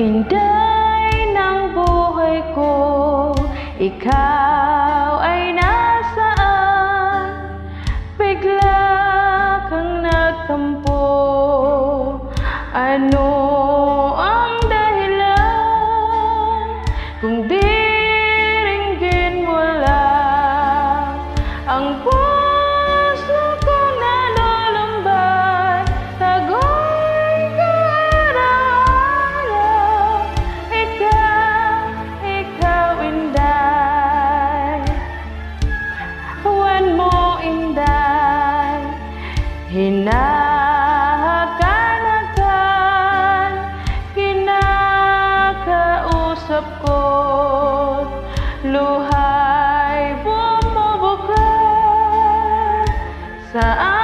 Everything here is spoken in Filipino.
Inday ng buhay ko, ikaw ay nasaan? Bigla kang nagtampo, ano ang dahilan? Kung diringgin mo lang ang puso ko nalulumbay, tago'y kaaralan. Ikaw, Inday, huwan mo, Inday, hinahakan-hakan, kinakausap ko, luhay bumubuka sa